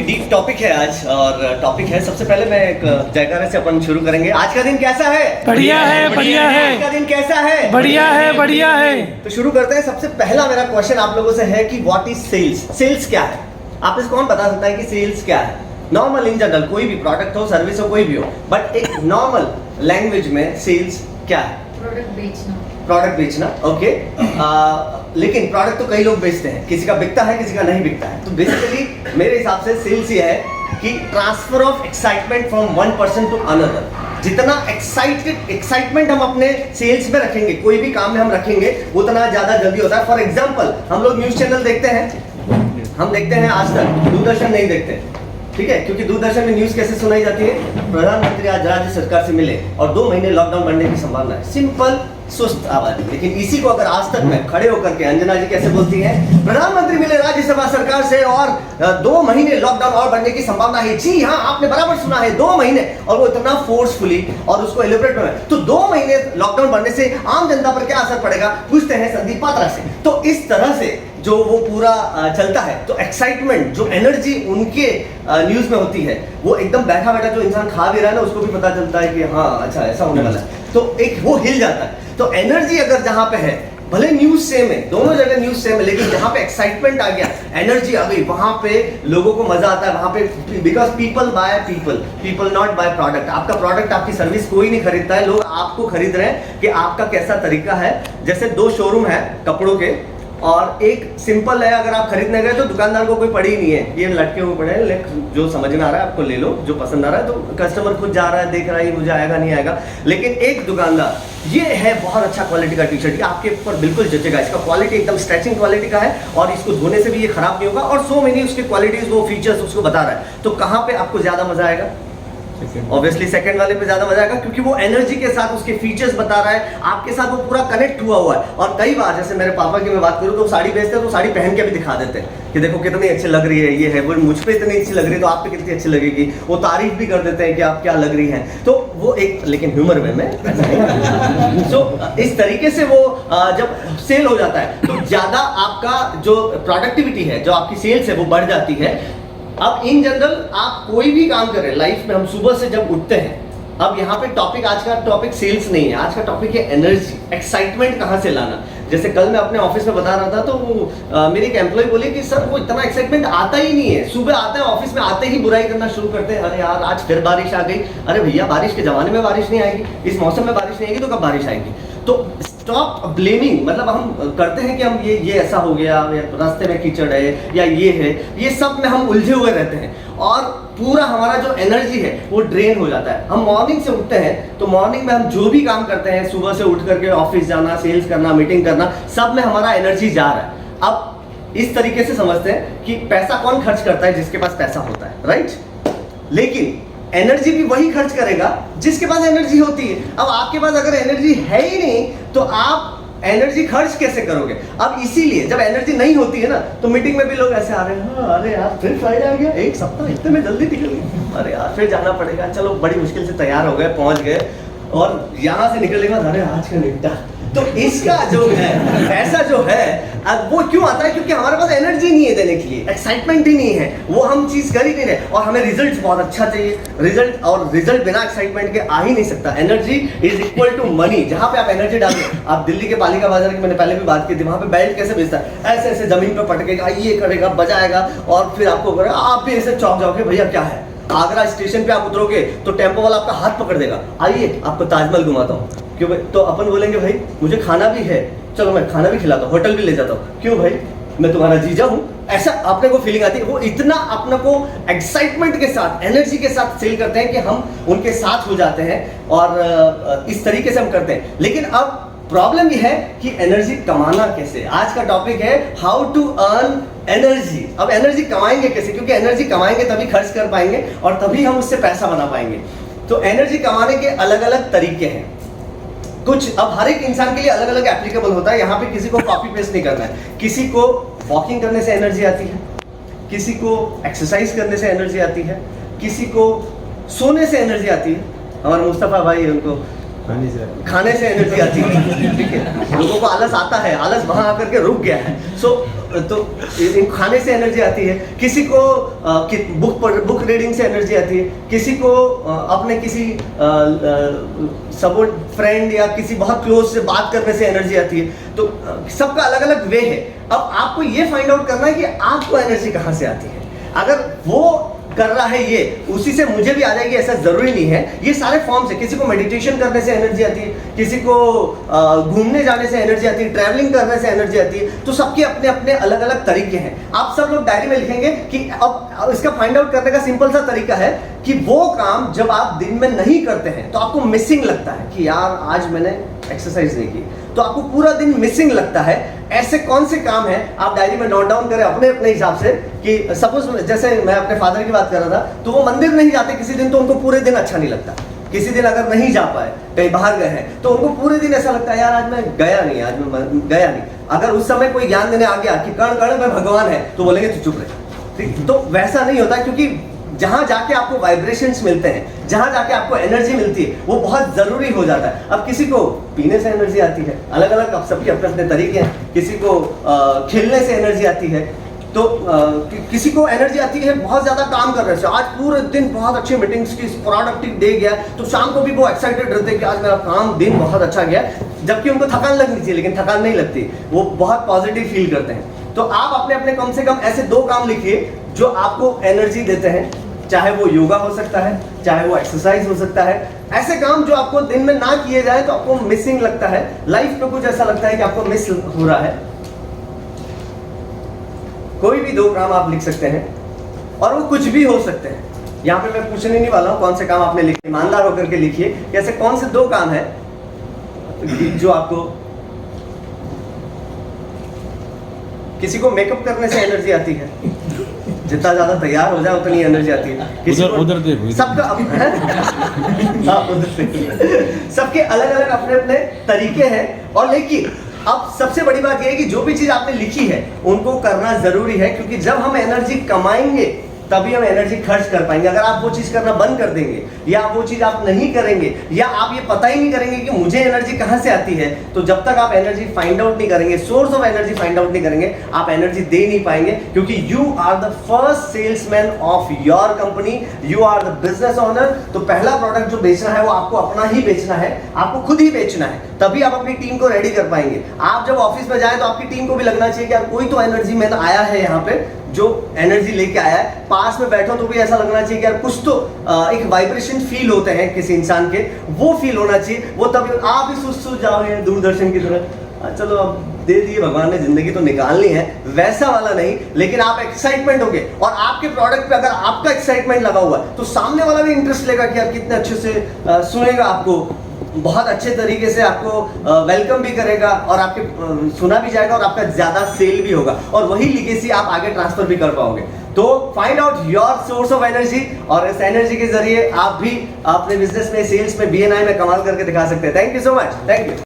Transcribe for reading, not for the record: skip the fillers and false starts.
Deep topic है आज और टॉपिक है सबसे पहले मैं एक जयकारे से अपन शुरू करेंगे। आज का दिन कैसा है? बढ़िया है, बढ़िया है। आज का दिन कैसा है? बढ़िया है, बढ़िया है। तो शुरू करते हैं। सबसे पहला मेरा क्वेश्चन आप लोगों से है कि व्हाट इज सेल्स? सेल्स क्या है? आप इस कौन बता सकता है कि सेल्स क्या है? नॉर्मल इन जनरल कोई भी प्रोडक्ट हो, सर्विस हो, कोई भी हो, बट एक नॉर्मल लैंग्वेज में सेल्स क्या है? प्रोडक्ट बेचना। ओके। लेकिन प्रोडक्ट तो कई लोग बेचते हैं, किसी का बिकता है, किसी का नहीं बिकता है। तो बेसिकली मेरे हिसाब से सेल्स ये है कि transfer of excitement from one person to another. जितना एक्साइटमेंट हम अपने सेल्स में रखेंगे, कोई भी काम में हम रखेंगे, उतना ज्यादा जल्दी होता है। फॉर एग्जाम्पल, हम लोग न्यूज चैनल देखते हैं, हम देखते हैं आज तक, दूरदर्शन नहीं देखते, ठीक है? क्योंकि दूरदर्शन में न्यूज कैसे सुनाई जाती है? प्रधानमंत्री आज राज्य सरकार से मिले और 2 महीने लॉकडाउन बढ़ने की संभावना है। सिंपल सुस्त आवाज। लेकिन इसी को अगर आज तक में खड़े होकर के अंजना जी कैसे बोलती हैं, प्रधानमंत्री मिले राज्यसभा सरकार से और 2 महीने लॉकडाउन और बढ़ने की संभावना है। जी हाँ, आपने बराबर सुना है, 2 महीने। और वो इतना फोर्सफुली और उसको एलिब्रेट में, तो 2 महीने लॉकडाउन बढ़ने से आम जनता पर क्या असर पड़ेगा पूछते हैं संदीप पात्रा से। तो इस तरह से जो वो पूरा चलता है, तो एक्साइटमेंट, जो एनर्जी उनके न्यूज में होती है, वो एकदम बैठा बैठा जो इंसान खा भी रहा है ना, उसको भी पता चलता है कि हाँ अच्छा ऐसा होने वाला है, तो एक वो हिल जाता है। तो एनर्जी अगर जहां पे है, भले न्यूज सेम है, दोनों जगह न्यूज सेम है, लेकिन जहां पे एक्साइटमेंट आ गया, एनर्जी आ गई, वहां पे लोगों को मजा आता है। वहां पे because people by people not by product. आपका प्रोडक्ट, आपकी सर्विस कोई नहीं खरीदता है, लोग आपको खरीद रहे हैं कि आपका कैसा तरीका है। जैसे 2 शोरूम है कपड़ों के, और एक सिंपल है, अगर आप खरीदने गए तो दुकानदार को कोई पड़ी ही नहीं है, ये लटके हुए पड़े हैं, जो समझ में आ रहा है आपको ले लो, जो पसंद आ रहा है। तो कस्टमर खुद जा रहा है, देख रहा है मुझे आएगा नहीं आएगा। लेकिन एक दुकानदार, ये है बहुत अच्छा क्वालिटी का टी शर्ट, ये आपके ऊपर बिल्कुल जचेगा, इसका क्वालिटी एकदम स्ट्रेचिंग क्वालिटी का है और इसको धोने से भी ये खराब नहीं होगा, और सो मेनी उसके क्वालिटीज, वो फीचर्स उसको बता रहा है। तो कहाँ पे आपको ज्यादा मजा आएगा? ऑब्वियसली सेकंड वाले पे ज्यादा मजा आएगा, क्योंकि वो एनर्जी के साथ उसके फीचर्स बता रहा है, आपके साथ वो पूरा कनेक्ट हुआ हुआ है। और कई बार, जैसे मेरे पापा की मैं बात करूं, तो साड़ी बेचते हैं तो साड़ी पहन के भी दिखा देते हैं कि देखो कितनी अच्छी लग रही है, ये है वो, मुझ पे इतनी अच्छी लग रही है तो आप पे कितनी अच्छी लगेगी। वो तारीफ भी कर देते हैं कि आप क्या लग रही हैं। तो वो एक, लेकिन ह्यूमर वे में सो इस तरीके से वो जब सेल हो जाता है तो ज्यादा आपका जो प्रोडक्टिविटी है, जो आपकी सेल्स है, वो बढ़ जाती है। अब इन जनरल आप कोई भी काम करें लाइफ में, हम सुबह से जब उठते हैं, अब यहाँ पे टॉपिक, आज का टॉपिक सेल्स नहीं है, आज का टॉपिक है एनर्जी, एक्साइटमेंट कहाँ से लाना। जैसे कल मैं अपने ऑफिस में बता रहा था, तो वो मेरी एक एम्प्लॉय बोली कि सर वो इतना एक्साइटमेंट आता ही नहीं है, सुबह आते हैं ऑफिस में, आते ही बुराई करना शुरू करते हैं, अरे यार आज फिर बारिश आ गई। अरे भैया, बारिश के जमाने में बारिश नहीं आएगी, इस मौसम में बारिश नहीं आएगी, तो कब बारिश आएगी? तो स्टॉप ब्लेमिंग। मतलब हम करते हैं कि हम ये ऐसा हो गया, रास्ते में कीचड़ है, या ये है, ये सब में हम उलझे हुए रहते हैं और पूरा हमारा जो एनर्जी है वो ड्रेन हो जाता है। हम मॉर्निंग से उठते हैं, तो मॉर्निंग में हम जो भी काम करते हैं, सुबह से उठ करके ऑफिस जाना, सेल्स करना, मीटिंग करना, सब में हमारा एनर्जी जा रहा है। अब इस तरीके से समझते हैं कि पैसा कौन खर्च करता है? जिसके पास पैसा होता है, राइट? लेकिन एनर्जी भी वही खर्च करेगा जिसके पास एनर्जी होती है। अब आपके पास अगर एनर्जी है ही नहीं, तो आप एनर्जी खर्च कैसे करोगे? अब इसीलिए जब एनर्जी नहीं होती है ना, तो मीटिंग में भी लोग ऐसे आ रहे हैं, हाँ, अरे यार फिर फ्राइडे आ गया, एक सप्ताह इतने में जल्दी निकल गई, अरे यार फिर जाना पड़ेगा, चलो बड़ी मुश्किल से तैयार हो गए, पहुंच गए, और यहाँ से निकलने के बाद अरे आज का निपटा। तो इसका जो है, ऐसा जो है, अब वो क्यों आता है? क्योंकि हमारे पास एनर्जी नहीं है देने के लिए, एक्साइटमेंट ही नहीं है, वो हम चीज कर ही नहीं रहे, और हमें रिजल्ट बहुत अच्छा चाहिए, रिजल्ट, और रिजल्ट बिना एक्साइटमेंट के आ ही नहीं सकता। Energy is equal to money. जहां पे आप एनर्जी डालें, आप दिल्ली के पालिका बाजार की मैंने पहले भी बात की थी, वहां पे बेल्ट कैसे बेचता है, ऐसे ऐसे जमीन पे पटकेगा, ये करेगा, बजाएगा, और फिर आपको करेगा, आप भी ऐसे चौंक जाओगे, भैया क्या है? आगरा स्टेशन पे आप उतरोगे तो टेम्पो वाला आपका हाथ पकड़ देगा, आइए आपको ताजमहल घुमाता हूँ। क्यों भाई? तो अपन बोलेंगे भाई मुझे खाना भी है, चलो मैं खाना भी खिलाता हूँ, होटल भी ले जाता हूँ। क्यों भाई? मैं तुम्हारा जीजा हूँ। ऐसा अपने को फीलिंग आती है। वो इतना अपने को एक्साइटमेंट के साथ, एनर्जी के साथ सेल करते हैं कि हम उनके साथ हो जाते हैं, और इस तरीके से हम करते हैं। लेकिन अब प्रॉब्लम ये है कि एनर्जी कमाना कैसे। आज का टॉपिक है हाउ टू अर्न एनर्जी। अब एनर्जी कमाएंगे कैसे? क्योंकि एनर्जी कमाएंगे तभी खर्च कर पाएंगे और तभी हम उससे पैसा बना पाएंगे। तो एनर्जी कमाने के अलग अलग तरीके हैं कुछ। अब हर एक इंसान के लिए अलग अलग एप्लीकेबल होता है। यहाँ पे किसी को कॉपी पेस्ट नहीं करना है। किसी को वॉकिंग करने से एनर्जी आती है, किसी को एक्सरसाइज करने से एनर्जी आती है, किसी को सोने से एनर्जी आती है। हमारे मुस्तफा भाई, उनको खाने से एनर्जी आती है, ठीक है। लोगों को आलस आता है, आलस वहां आकर के रुक गया है। तो खाने से एनर्जी आती है, किसी को बुक रीडिंग से एनर्जी आती है, किसी को अपने किसी सपोर्ट फ्रेंड या किसी बहुत क्लोज से बात करने से एनर्जी आती है। तो सबका अलग अलग वे है। अब आपको ये फाइंड आउट करना है कि आपको एनर्जी कहाँ से आती है। अगर वो कर रहा है ये, उसी से मुझे भी आ जाएगी ऐसा जरूरी नहीं है। ये सारे फॉर्म्स है। किसी को मेडिटेशन करने से एनर्जी आती है, किसी को घूमने जाने से एनर्जी आती है, ट्रैवलिंग करने से एनर्जी आती है। तो सबके अपने अपने अलग अलग तरीके हैं। आप सब लोग डायरी में लिखेंगे कि अब इसका फाइंड आउट करने का सिंपल सा तरीका है कि वो काम जब आप दिन में नहीं करते हैं तो आपको मिसिंग लगता है कि यार आज मैंने एक्सरसाइज नहीं की, तो आपको पूरा दिन मिसिंग लगता है। ऐसे कौन से काम है, आप डायरी में नोट डाउन करें अपने अपने हिसाब से। कि सपोज जैसे मैं अपने फादर की बात कर रहा था, तो वो मंदिर नहीं जाते किसी दिन, तो उनको पूरे दिन अच्छा नहीं लगता। किसी दिन अगर नहीं जा पाए, कहीं बाहर गए हैं, तो उनको पूरे दिन ऐसा लगता है यार आज मैं गया नहीं, आज मैं गया नहीं। अगर उस समय कोई ज्ञान देने आ गया कि कण कण में भगवान है, तो बोलेंगे तू चुप रहे। ठीक, तो वैसा नहीं होता, क्योंकि जहां जाके आपको वाइब्रेशंस मिलते हैं, जहां जाके आपको एनर्जी मिलती है, वो बहुत जरूरी हो जाता है। अब किसी को पीने से एनर्जी आती है, अलग अलग अब सबके अपने अपने तरीके हैं। किसी को खेलने से एनर्जी आती है, तो किसी को एनर्जी आती है बहुत ज्यादा काम करने से। आज पूरे दिन बहुत अच्छी मीटिंग्स की, प्रोडक्टिव डे गया, तो शाम को भी वो एक्साइटेड रहते हैं कि आज मेरा काम दिन बहुत अच्छा गया, जबकि उनको थकान लगनी चाहिए, लेकिन थकान नहीं लगती, वो बहुत पॉजिटिव फील करते हैं। तो आप अपने अपने कम से कम ऐसे 2 काम लिखिए जो आपको एनर्जी देते हैं। चाहे वो योगा हो सकता है, चाहे वो एक्सरसाइज हो सकता है। ऐसे काम जो आपको दिन में ना किए जाए तो आपको मिसिंग लगता है, लाइफ में कुछ ऐसा लगता है कि आपको मिस हो रहा है। कोई भी 2 काम आप लिख सकते हैं, और वो कुछ भी हो सकते हैं। यहाँ पे मैं पूछने नहीं वाला हूँ कौन से काम आपने लिखे, ईमानदार होकर के लिखिए कि ऐसे कौन से 2 काम है जो आपको। किसी को मेकअप करने से एनर्जी आती है, जितना ज्यादा तैयार हो जाए उतनी एनर्जी आती है। किसी उधर देखो, सबका सबके अलग अलग अपने अपने तरीके हैं। और लेकिन अब सबसे बड़ी बात यह है कि जो भी चीज आपने लिखी है उनको करना जरूरी है, क्योंकि जब हम एनर्जी कमाएंगे तभी हम एनर्जी खर्च कर पाएंगे। अगर आप वो चीज करना बंद कर देंगे, या वो चीज आप नहीं करेंगे, या आप ये पता ही नहीं करेंगे कि मुझे एनर्जी कहां से आती है, तो जब तक आप एनर्जी फाइंड आउट नहीं करेंगे, source of energy find out नहीं करेंगे, आप एनर्जी दे नहीं पाएंगे। क्योंकि you are the first salesman of your company, you are the business owner. तो पहला प्रोडक्ट जो बेचना है वो आपको अपना ही बेचना है, आपको खुद ही बेचना है, तभी आप अपनी टीम को रेडी कर पाएंगे। आप जब ऑफिस में जाए तो आपकी टीम को भी लगना चाहिए कि यार कोई तो एनर्जी मैन आया है यहाँ पे जो एनर्जी लेके आया है। पास में बैठो तो भी ऐसा लगना चाहिए कि यार कुछ तो एक वाइब्रेशन फील होते हैं किसी इंसान के, वो फील होना चाहिए। वो तभी आप ही सुस्त जाओगे दूरदर्शन की तरह, चलो अब दे दिए भगवान ने, जिंदगी तो निकालनी है, वैसा वाला नहीं। लेकिन आप एक्साइटमेंट होगे, और आपके प्रोडक्ट पे अगर आपका एक्साइटमेंट लगा हुआ है तो सामने वाला भी इंटरेस्ट लेगा कि यार कितने अच्छे से सुनेगा, आपको बहुत अच्छे तरीके से आपको वेलकम भी करेगा, और आपके सुना भी जाएगा, और आपका ज्यादा सेल भी होगा, और वही लीगेसी आप आगे ट्रांसफर भी कर पाओगे। तो find out your source of energy, और इस एनर्जी के जरिए आप भी अपने बिजनेस में, सेल्स में, BNI में कमाल करके दिखा सकते हैं। Thank you so much, thank you.